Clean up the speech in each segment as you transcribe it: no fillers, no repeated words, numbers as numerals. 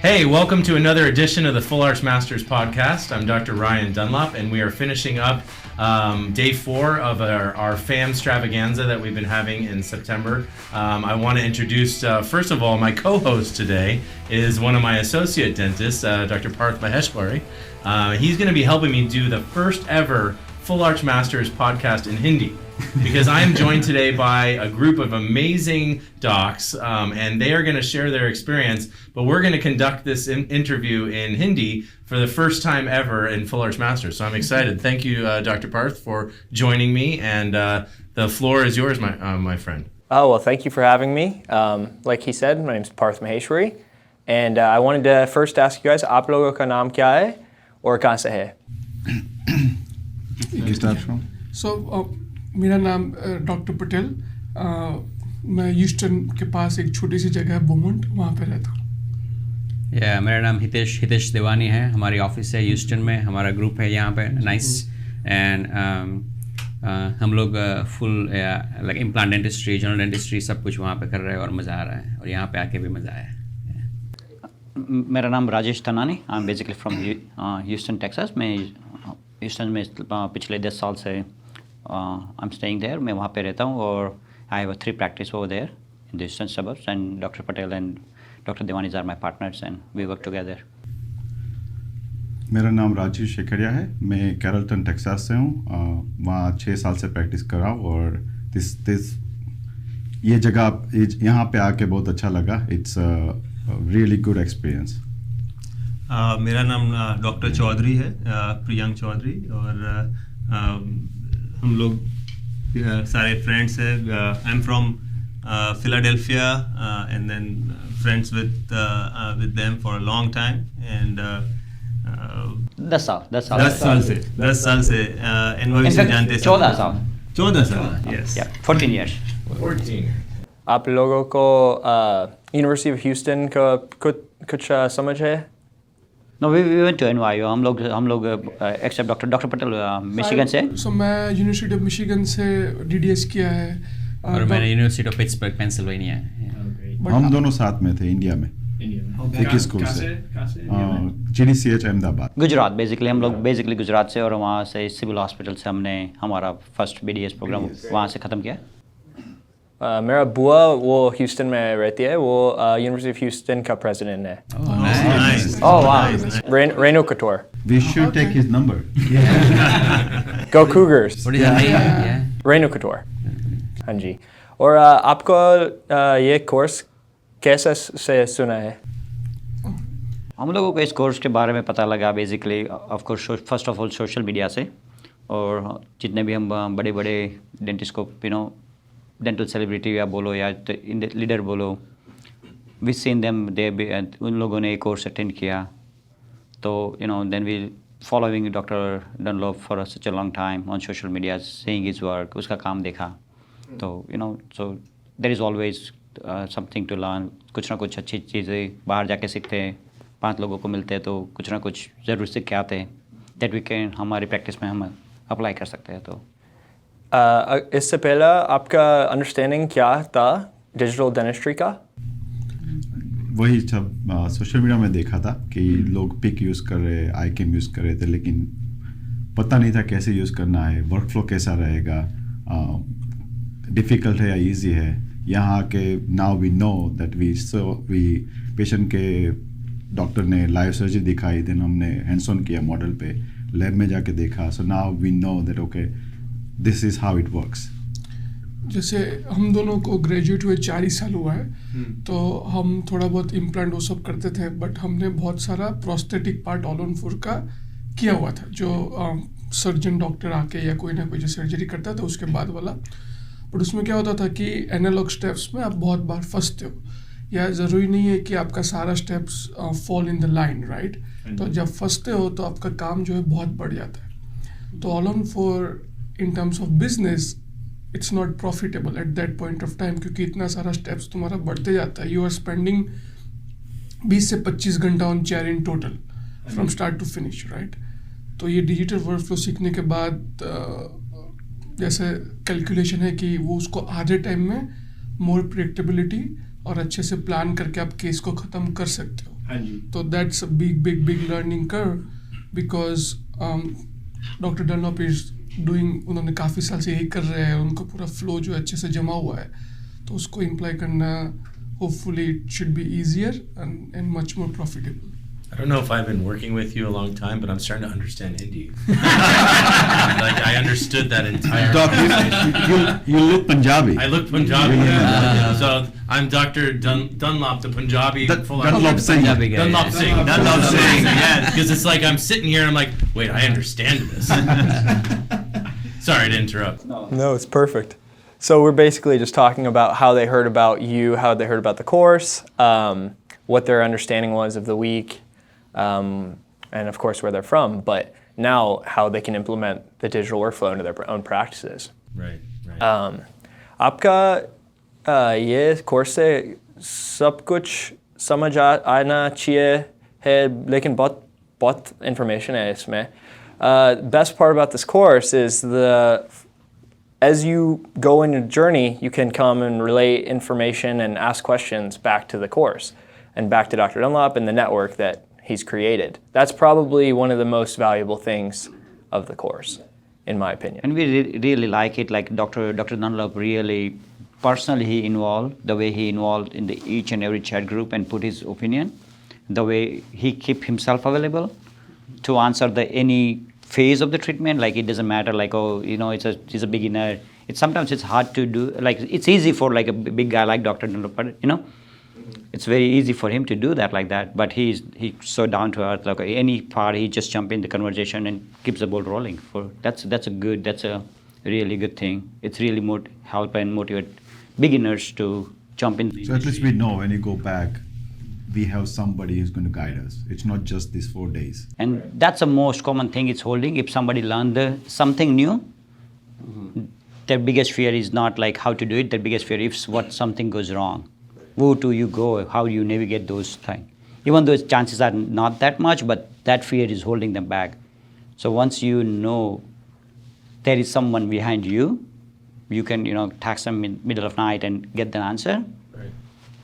Hey, welcome to another edition of the Full Arch Masters podcast. I'm Dr. Ryan Dunlop, and we are finishing up day 4 of our FAM extravaganza that we've been having in September. I want to introduce, first of all, my co-host today is one of my associate dentists, Dr. Parth Maheshwari. He's going to be helping me do the first ever Full Arch Masters podcast in Hindi. Because I'm joined today by a group of amazing docs, and they are going to share their experience, but we're going to conduct this interview in Hindi for the first time ever in Full Arch Masters. So I'm excited. Thank you, Dr. Parth, for joining me, and the floor is yours, my friend. Oh, well, thank you for having me. Like he said, my name is Parth Maheshwari, and I wanted to first ask you guys, आप लोगों का नाम क्या है और कहाँ से है? You start from? So, मेरा नाम डॉक्टर पटेल, मैं ह्यूस्टन के पास एक छोटी सी जगह है बोमोंट, वहाँ पे रहता हूँ। मेरा नाम हितेश देवानी है। हमारी ऑफिस है ह्यूस्टन में, हमारा ग्रुप है यहाँ पे नाइस एंड हम लोग full like implant dentistry, general dentistry सब कुछ वहाँ पे कर रहे हैं और मज़ा आ रहा है और यहाँ पे आके भी मज़ा आया। मेरा नाम Rajesh Tanani, I am basically from Houston Texas. मैं ह्यूस्टन में पिछले 10 साल से I'm staying there. मैं वहाँ पे रहता हूँ और I have 3 practice over there in the eastern suburbs, and Dr. Patel and Dr. Devanis are my partners and we work together. मेरा नाम राजीव शेखरिया है। मैं कैरलटन टेक्सास से हूँ। वहाँ 6 साल से प्रैक्टिस कर रहा हूँ और ये जगह यहाँ पे आके बहुत अच्छा लगा। It's really good experience. मेरा नाम डॉक्टर चौधरी है, प्रियंक चौधरी, और हम लोग सारे फ्रेंड्स हैं। I am from Philadelphia and then friends with them for a long time and 10 साल से एनवाई से जानते हैं। 14 साल यस 14 years. 14. आप लोगों को यूनिवर्सिटी ऑफ ह्यूस्टन का कुछ समझ है? No, we went to NYU. हम लोग एक्सेप्ट डॉक्टर पटेल मिशिगन से। So, मैं यूनिवर्सिटी ऑफ मिशिगन से DDS किया है और मैंने यूनिवर्सिटी ऑफ पिट्सबर्ग पेंसिल्वेनिया। हम दोनों साथ में थे इंडिया में, एक ही स्कूल से, GDCH अहमदाबाद। गुजरात बेसिकली, हम लोग बेसिकली गुजरात से, और वहाँ से सिविल हॉस्पिटल से हमने हमारा फर्स्ट BDS प्रोग्राम वहाँ से ख़त्म किया। मेरा बुआ वो ह्यूस्टन में रहती है, वो यूनिवर्सिटी ऑफ ह्यूस्टन का प्रेसिडेंट है। Oh wow. Reno Couture. We should take his number. Go Cougars. What is the name? Reno Couture. हाँ जी। और आपको ये कोर्स कैसे से सुना है? हम लोगों को इस कोर्स के बारे में पता लगा basically of course first of all social media से, और जितने भी हम बड़े बड़े डेंटिस्ट को डेंटल सेलिब्रिटी या बोलो या लीडर बोलो, वी सीन देम दे उन लोगों ने एक कोर्स अटेंड किया, तो then we following doctor Dunlop for such a long time on social media, seeing his work, उसका काम देखा, तो so there is always something to learn. कुछ ना कुछ अच्छी चीज़ें बाहर जाके सीखते हैं, 5 लोगों को मिलते हैं तो कुछ ना कुछ ज़रूर सीख के आते हैं, दैट वी कैन हमारी प्रैक्टिस में हम अप्लाई कर सकते हैं। तो इससे पहले आपका अंडरस्टैंडिंग क्या था डिजिटल डेंटिस्ट्री का? वही सब सोशल मीडिया में देखा था कि लोग पिक यूज़ कर रहे, iCam यूज़ कर रहे थे, लेकिन पता नहीं था कैसे यूज़ करना है, वर्कफ्लो कैसा रहेगा, डिफ़िकल्ट है या इजी है। यहाँ के now we know that we patient के डॉक्टर ने लाइव सर्जरी दिखाई, देन हमने हैंड्स ऑन किया मॉडल पे, लैब में जाके देखा, so now we know that okay this is how it works. जैसे हम दोनों को ग्रेजुएट हुए 4 ही साल हुआ है, तो हम थोड़ा बहुत इम्प्लांट वो सब करते थे, बट हमने बहुत सारा प्रोस्थेटिक पार्ट ऑल ऑन 4 का किया हुआ था, जो सर्जन डॉक्टर आके या कोई ना कोई जो सर्जरी करता था उसके बाद वाला। बट उसमें क्या होता था कि एनालॉग स्टेप्स में आप बहुत बार फंसते हो, या ज़रूरी नहीं है कि आपका सारा steps fall in the line, right? तो जब फंसते हो तो आपका काम जो है बहुत बढ़ जाता है। तो all on 4 in terms of business it's not profitable at that point of time, क्योंकि इतना सारा स्टेप्स तुम्हारा बढ़ते जाता है। यू आर स्पेंडिंग 20 से 25 घंटा on chair in total from start to finish, right? तो ये डिजिटल वर्कफ्लो सीखने के बाद जैसे कैलकुलेशन है कि वो उसको आधे टाइम में मोर प्रेडिक्टेबिलिटी और अच्छे से प्लान करके आप केस को ख़त्म कर सकते हो। So that's a big learning curve because Dr. Dunlop is doing, उन्होंने काफ़ी साल से यही कर रहे हैं, उनको पूरा flow जो अच्छे से जमा हुआ है, तो उसको imply करना hopefully it should be easier and much more profitable. I don't know if I've been working with you a long time, but I'm starting to understand Hindi. Like I understood that entire conversation. you look Punjabi. I look Punjabi. So I'm Dr. Dunlop, the Punjabi full Dunlop Singh. Punjabi guy. Dunlop Singh. Dunlop Singh, yes. Because it's like I'm sitting here and I'm like, wait, I understand this. Sorry to interrupt. No, it's perfect. So we're basically just talking about how they heard about you, how they heard about the course, what their understanding was of the week, and of course where they're from, but now how they can implement the digital workflow into their own practices. Right, right. आपका ये course से सब कुछ समझ आना चाहिए है, लेकिन बहुत information है इसमें. Best part about this course is as you go in your journey, you can come and relate information and ask questions back to the course and back to Dr. Dunlop and the network that he's created. That's probably one of the most valuable things of the course, in my opinion. And we really like it, like Dr. Dunlop really personally he involved, the way he involved in each and every chat group and put his opinion, the way he keep himself available to answer any phase of the treatment. Like it doesn't matter, like, oh, he's a beginner. Sometimes it's hard to do, like it's easy for like a big guy like Dr. Dunlop, but it's very easy for him to do that like that, but he's so down to earth. Like any part, he just jump in the conversation and keeps the ball rolling. That's a really good thing. It's really help and motivate beginners to jump in. So at least we know when you go back, we have somebody who's going to guide us. It's not just these 4 days. And that's the most common thing it's holding. If somebody learned something new, their biggest fear is not like how to do it. Their biggest fear is what something goes wrong. Where do you go? How do you navigate those things? Even though chances are not that much, but that fear is holding them back. So once you know there is someone behind you, you can text them in middle of night and get the answer. Right.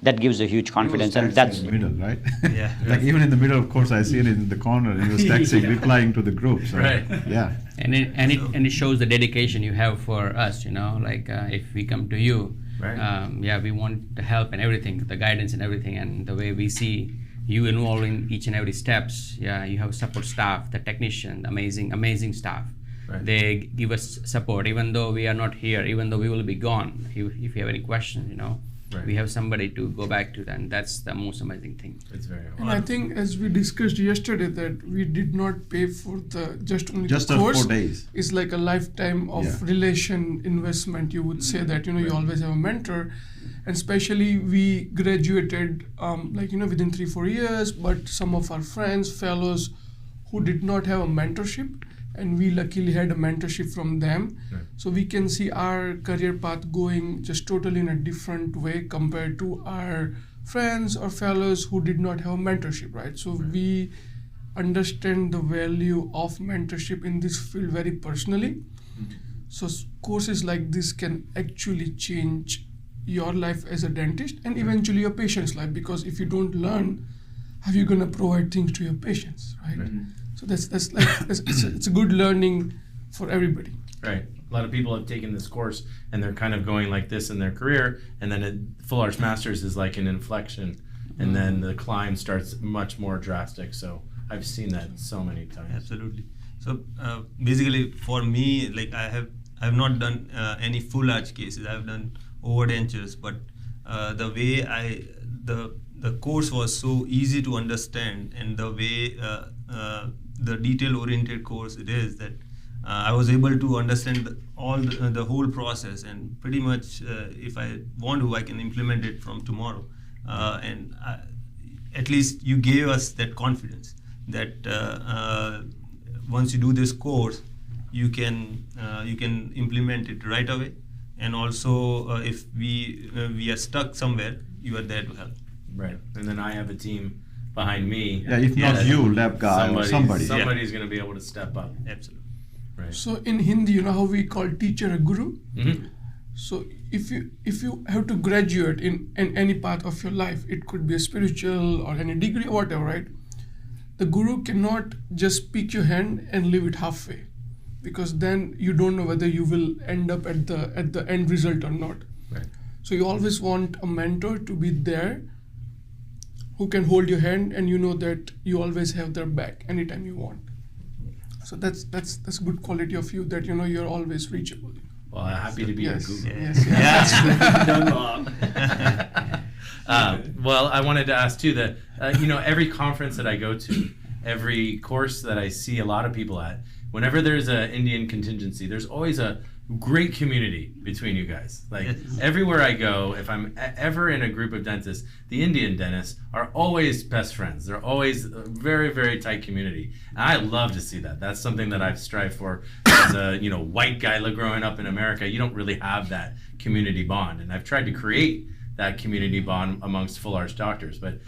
That gives a huge confidence, and that's in the middle, right? Yeah. Like even in the middle, of course, I see it in the corner, and he was texting, replying to the group. So, Right. Yeah. And it shows the dedication you have for us, like if we come to you, Right. we want the help and everything, the guidance and everything, and the way we see you involved in each and every steps. Yeah, you have support staff, the technician, amazing staff. Right. They give us support even though we are not here, even though we will be gone. If you have any questions, Right. we have somebody to go back to, and that's the most amazing thing. It's very hard. And I think as we discussed yesterday that we did not pay for just Just the the course. 4 days. It's like a lifetime of Yeah. relation investment. You would say that you always have a mentor, and especially we graduated within 3-4 years. But some of our friends, fellows who did not have a mentorship, and we luckily had a mentorship from them. Right. So we can see our career path going just totally in a different way compared to our friends or fellows who did not have a mentorship, right? So we understand the value of mentorship in this field very personally. So courses like this can actually change your life as a dentist and eventually your patient's life, because if you don't learn, how are you going to provide things to your patients, right? So it's a good learning for everybody. Right. A lot of people have taken this course and they're kind of going like this in their career, and then Full Arch Masters is like an inflection, and then the climb starts much more drastic. So I've seen that so many times. Absolutely. So basically, for me, like I have not done any full arch cases. I've done overdentures, but the way the course was so easy to understand, and the way the detail-oriented course it is, that I was able to understand the whole process, and pretty much if I want to, I can implement it from tomorrow. And at least you gave us that confidence that once you do this course, you can implement it right away. And also, if we are stuck somewhere, you are there to help. Right. And then I have a team behind me. Yeah, if not that you, lab guy or somebody. Somebody's going to be able to step up. Absolutely. Right. So in Hindi, how we call teacher a guru? Mm-hmm. So if you have to graduate in any part of your life, it could be a spiritual or any degree or whatever, right? The guru cannot just pick your hand and leave it halfway, because then you don't know whether you will end up at the end result or not. Right. So you always want a mentor to be there who can hold your hand, and you know that you always have their back anytime you want. So that's a good quality of you, that you're always reachable. Well, I'm happy to be your Yes, guru. yes. Well, I wanted to ask too that every conference that I go to, every course that I see a lot of people at, whenever there's an Indian contingency, there's always a great community between you guys. Like everywhere I go, if I'm ever in a group of dentists, the Indian dentists are always best friends. They're always a very, very tight community. And I love to see that. That's something that I've strived for as a white guy growing up in America. You don't really have that community bond, and I've tried to create that community bond amongst full arch doctors. But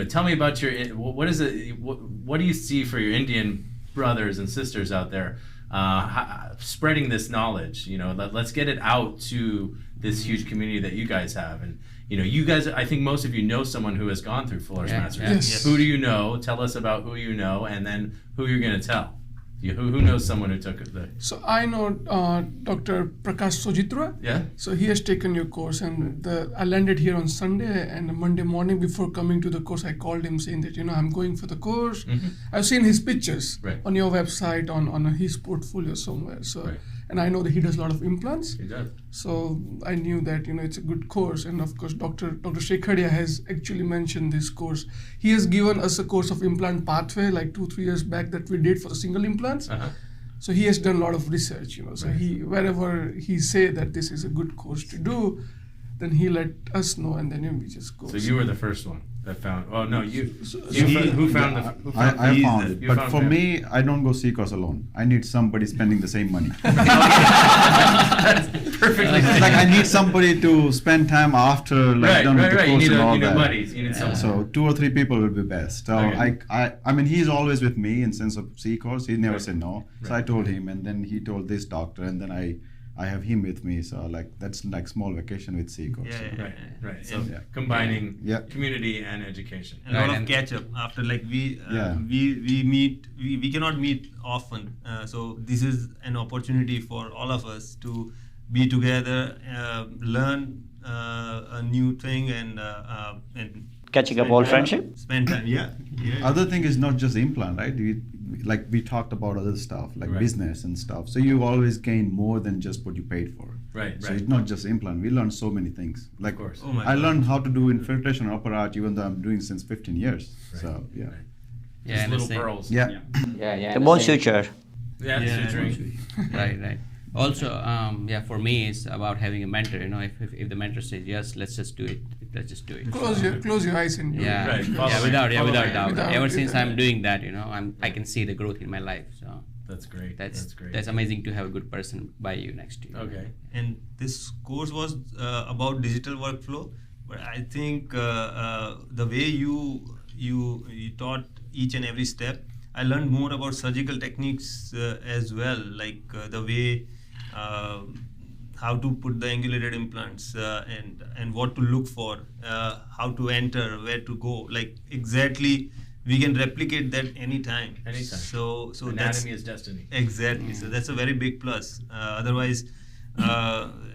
tell me about what is it? What do you see for your Indian brothers and sisters out there? Spreading this knowledge, let's get it out to this huge community that you guys have. And you guys, I think most of you know someone who has gone through Full Arch Masters. Yes. Who do you know? Tell us about who you know, and then who you're going to tell. Who knows someone who took it? So I know Dr. Prakash Sojitra. Yeah. So he has taken your course, and I landed here on Sunday, and Monday morning before coming to the course, I called him saying that I'm going for the course. Mm-hmm. I've seen his pictures Right. on your website, on his portfolio somewhere. So, Right. and I know that he does a lot of implants. He does. So I knew that it's a good course, and of course Dr. Shekharia has actually mentioned this course. He has given us a course of implant pathway like 2-3 years back that we did for the single implants. Uh-huh. So he has done a lot of research, So wherever he say that this is a good course to do, then he let us know, and then we just go. So you were the first one that found. Oh no, you. he- Who found the? Who found I the- found it, you but found for him. me, I don't go C-course alone. I need somebody spending the same money. That's perfectly. It's like I need somebody to spend time after done with the right. You course need and all you need that. buddies. You need someone. So 2 or 3 people will be best. So Okay. I mean, he's always with me in sense of C-course. He never Right. said no. So Right. I told him, and then he told this doctor, and then I have him with me. So that's like small vacation with C-course. Yeah. Right. So Yeah. combining Yeah. community and education. And a lot Right, of and- catch up after Yeah. we meet, we cannot meet often, so this is an opportunity for all of us to be together, learn a new thing, and Catching up spend old time- friendship? Spend time, yeah. Other thing is not just implant, right? We talked about other stuff like Right. business and stuff. So you always gain more than just what you paid for. Right. So Right. it's not just implant. We learned so many things. Like Of course. Oh my I God. learned how to do infiltration upper arch, even though I'm doing since 15 years. Right. So yeah, Right. Yeah, Just and little the same- pearls. yeah. The bone suture. Yeah. Yeah. Suturing. Right. Also, for me, it's about having a mentor. If the mentor says yes, let's just do it. Let's just do it. Close your eyes and do Yeah, it. Right, yeah, following- without following. doubt. Without- Ever since I'm yeah. doing that, I can see the growth in my life. So That's great. that's great. that's amazing to have a good person by you next to you. Okay. And this course was about digital workflow, but I think the way you taught each and every step, I learned more about surgical techniques as well, like the way how to put the angulated implants, and what to look for, how to enter, where to go, like exactly we can replicate that anytime. Anytime. So that's Anatomy is destiny. exactly. So that's a very big plus. Otherwise,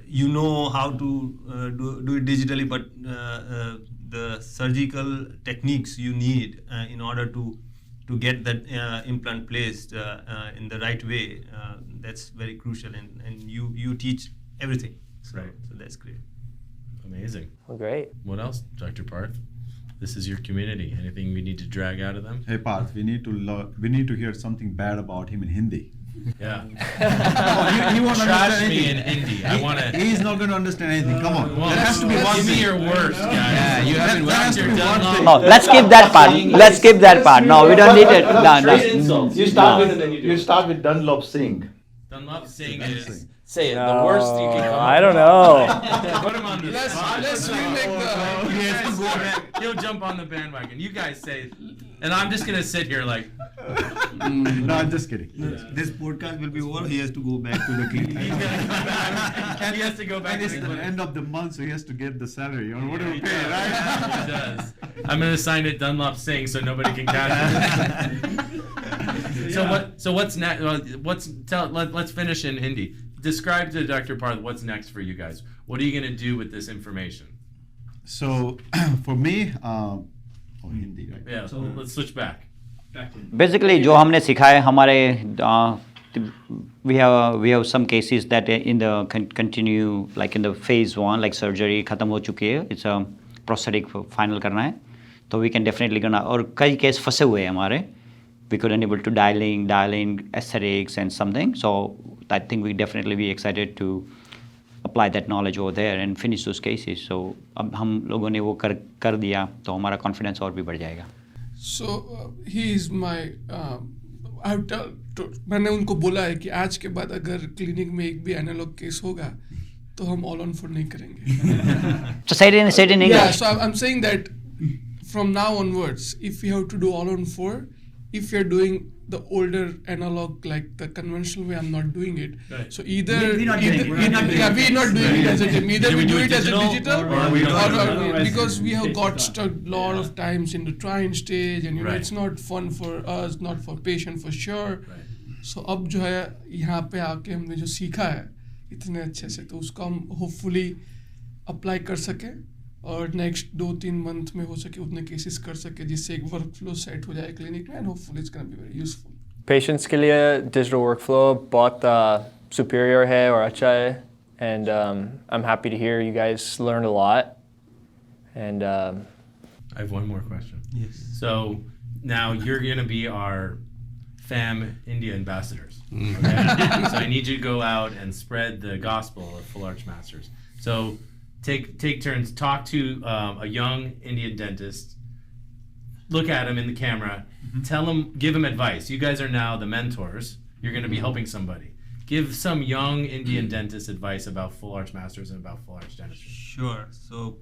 you know how to do it digitally, but the surgical techniques you need in order to get that implant placed in the right way, that's very crucial, and you teach everything. Right. So that's great. Amazing. Well, great. What else, Dr. Parth? This is your community. Anything we need to drag out of them? Hey Parth, we need to hear something bad about him in Hindi. Yeah. He won't Trash understand me in anything. Hindi. I want to. He's not going to understand anything. Come on. Well, There has to be one give me thing. your worst, guys. Yeah, you haven't There has to Dr. be one Dunlop. thing. No, let's skip that part. Let's skip that part. No, we don't need it. No. You start with Dunlop Singh. Dunlop Singh is Say it. The worst you can come up I don't with. know. Put him on the spot. Let's remake the. You guys go back. He'll jump on the bandwagon. You guys say it. And I'm just going to sit here like, No, I'm just kidding. This podcast will be over. He has to go back to the clinic. he's going to come back. He has to go back And to it's the the clinic. end of the month, so he has to get the salary or whatever He pay, does. right? He does. I'm going to sign it Dunlop Singh so nobody can catch it. So what's next? Let's finish in Hindi. Describe to Dr. Parth what's next for you guys. What are you going to do with this information? So for me, Hindi, right? Yeah, so let's switch back. Basically जो हमने सीखा है हमारे we have some cases that in the continue like in the phase 1 like surgery ख़त्म हो चुकी है, it's prosthetic final करना है, तो वी कैन डेफिनेटली करना. और कई केस फंसे हुए हैं हमारे, we could enable to dial in aesthetics and something, so I think we definitely be excited to apply that knowledge over there and finish those cases. So अब हम लोगों ने वो कर दिया तो हमारा कॉन्फिडेंस और भी बढ़ जाएगा. So he is my. I have मैंने उनको बोला है कि आज के बाद अगर क्लिनिक में एक भी एनालॉग केस होगा तो हम ऑल ऑन 4 नहीं करेंगे. So say it in English. Yeah, so I'm saying that from now onwards, if we have to do all on 4, if you're doing the older analog like the conventional way, I'm not doing it. Right. So either We're not doing it. We're not doing yeah, it. we're not doing it as a team. Either Do we we do do it as a digital digital, or we don't do it? because we have got stuck a lot of times in the trying stage, and you know Right. it's not fun for us, not for patient for sure. Right. So अब जो है यहाँ पे आके हमने जो सीखा है इतने अच्छे से, तो उसको हम होपफुली अप्लाई कर सकें और नेक्स्ट 2-3 मंथ में हो सके उतने केसेस कर सके जिससे एक वर्क फ्लो सेट हो जाए क्लिनिक में, and hopefully it's gonna be very useful. Patients के लिए digital workflow बहुत superior है और अच्छा है, and I'm happy to hear you guys learned a lot. And I have one more question. Yes. So now you're going to be our FAM India ambassadors. Okay? So I need you to go out and spread the gospel of Full Arch Masters. So take turns, talk to a young Indian dentist, look at him in the camera, tell him, give him advice. You guys are now the mentors. You're going to be helping somebody. Give some young Indian dentist advice about Full Arch Masters and about Full Arch dentistry. Sure. So,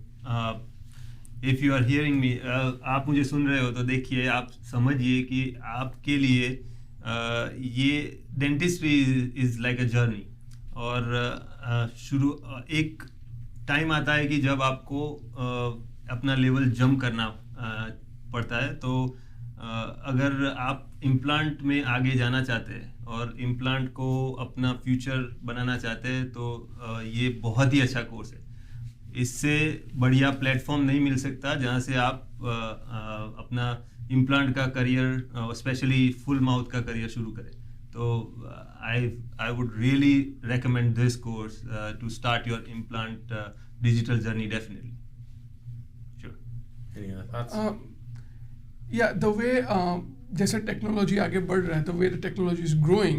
if you are hearing me, आप मुझे सुन रहे हो तो देखिए, आप समझिए कि आपके लिए ये dentistry is like a journey. और एक टाइम आता है कि जब आपको अपना लेवल जंप करना पड़ता है. तो अगर आप इम्प्लांट में आगे जाना चाहते हैं और इम्प्लांट को अपना फ्यूचर बनाना चाहते हैं तो ये बहुत ही अच्छा कोर्स है. इससे बढ़िया प्लेटफॉर्म नहीं मिल सकता जहाँ से आप अपना इम्प्लांट का करियर, स्पेशली फुल माउथ का करियर शुरू करें. तो I would really recommend this course to start your implant digital journey definitely. Sure. Any other thoughts? Yeah, the way जैसे टेक्नोलॉजी आगे बढ़ रहा है, the way the technology is growing,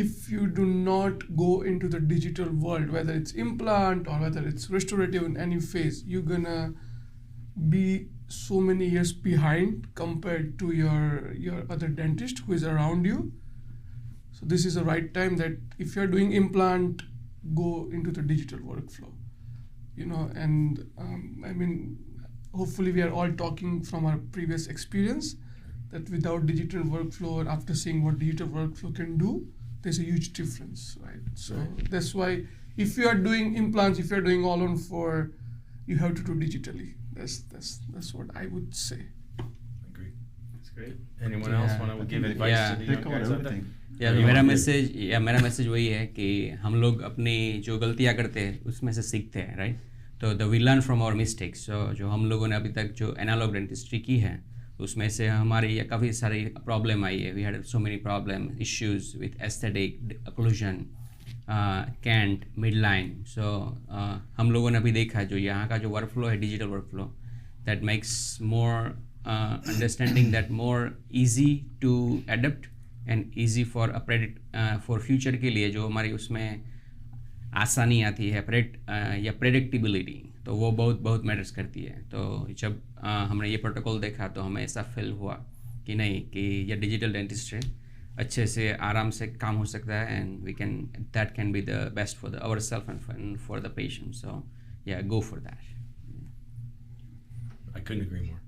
if you do not go into the digital world, whether it's implant or whether it's restorative in any phase, you're gonna be so many years behind compared to your other dentist who is around you. So this is the right time that if you're doing implant, go into the digital workflow, you know. And I mean, hopefully we are all talking from our previous experience that without digital workflow, and after seeing what digital workflow can do, there's a huge difference, right? So that's why if you are doing implants, if you're doing all on 4, you have to do digitally. That's what I would say. Agree. That's great. Anyone else want to give advice yeah. to the They young cover guys out there? everything. तो Yeah, मेरा message वही है कि हम लोग अपनी जो गलतियाँ करते हैं उसमें से सीखते हैं, राइट. तो we learn from our mistakes. जो हम लोगों ने अभी तक जो एनालॉग डेंटिस्ट्री की है उसमें से हमारी काफ़ी सारी प्रॉब्लम आई है. We had so many problem issues with aesthetic occlusion, cant, mid line. So हम लोगों ने अभी देखा जो यहाँ का जो वर्क फ्लो है, digital work flow, that makes more understanding that more easy to adapt and easy for for future के लिए जो हमारी उसमें आसानी आती है या प्रेडिक्टिबिलिटी, तो वो बहुत मैटर्स करती है. तो जब हमने ये प्रोटोकॉल देखा तो हमें ऐसा फील हुआ कि नहीं, कि ये डिजिटल डेंटिस्ट्री अच्छे से आराम से काम हो सकता है, and we can, that can be the best for the ourselves and for the patient. So yeah, go for that. I couldn't agree more.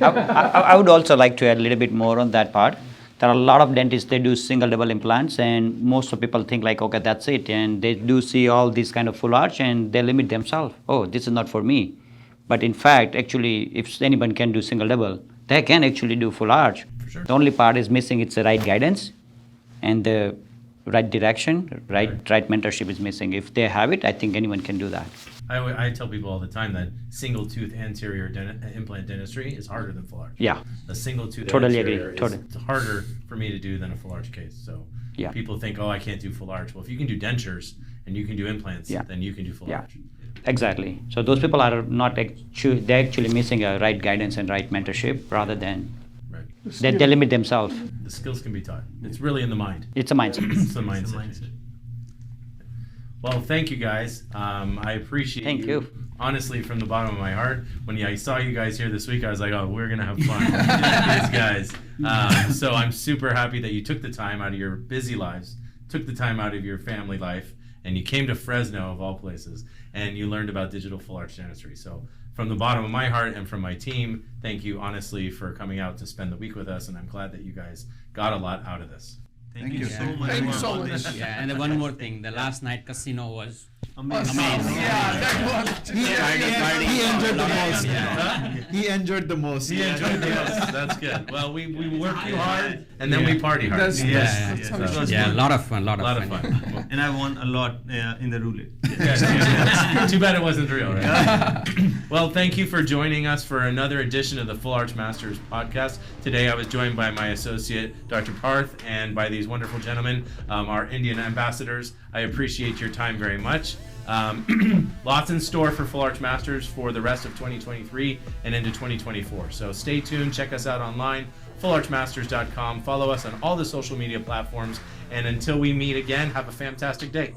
I would also like to add a little bit more on that part. There are a lot of dentists, they do single double implants, and most of people think like, okay, that's it, and they do see all these kind of full arch and they limit themselves. Oh, this is not for me. But in fact, actually, if anyone can do single double, they can actually do full arch. For sure. The only part is missing, it's the right guidance and the right direction, right mentorship is missing. If they have it, I think anyone can do that. I tell people all the time that single tooth anterior implant dentistry is harder than full arch. Yeah. A single tooth Totally anterior agree. Totally. is harder for me to do than a full arch case. So Yeah. people think, oh, I can't do full arch. Well, if you can do dentures and you can do implants, Yeah. then you can do full Yeah. arch. Exactly. So those people are not actually, they're actually missing a right guidance and right mentorship rather than Right. they limit themselves. The skills can be taught. It's really in the mind. It's a mindset. It's the mindset. It's a mindset. Well, thank you guys. I appreciate Thank you. Honestly, from the bottom of my heart, when I saw you guys here this week, I was like, oh, we're going to have fun with these guys. So I'm super happy that you took the time out of your busy lives, took the time out of your family life, and you came to Fresno, of all places, and you learned about digital full arch dentistry. So from the bottom of my heart and from my team, thank you honestly for coming out to spend the week with us, and I'm glad that you guys got a lot out of this. Thank you so much. Thank you for so all much. this. Yeah, and then one more thing, the last night casino was Amazing. He enjoyed the most. He enjoyed the most. He enjoyed the most. That's good. Well, we work you hard, and then we party hard. That's- Yes, how yes. it should yeah, a be. lot of fun, a lot of fun. And I won a lot in the roulette. Yeah, too bad it wasn't real, right? Well, thank you for joining us for another edition of the Full Arch Masters podcast. Today I was joined by my associate, Dr. Parth, and by these wonderful gentlemen, our Indian ambassadors. I appreciate your time very much. Lots in store for Full Arch Masters for the rest of 2023 and into 2024. So stay tuned, check us out online, fullarchmasters.com. Follow us on all the social media platforms. And until we meet again, have a fantastic day.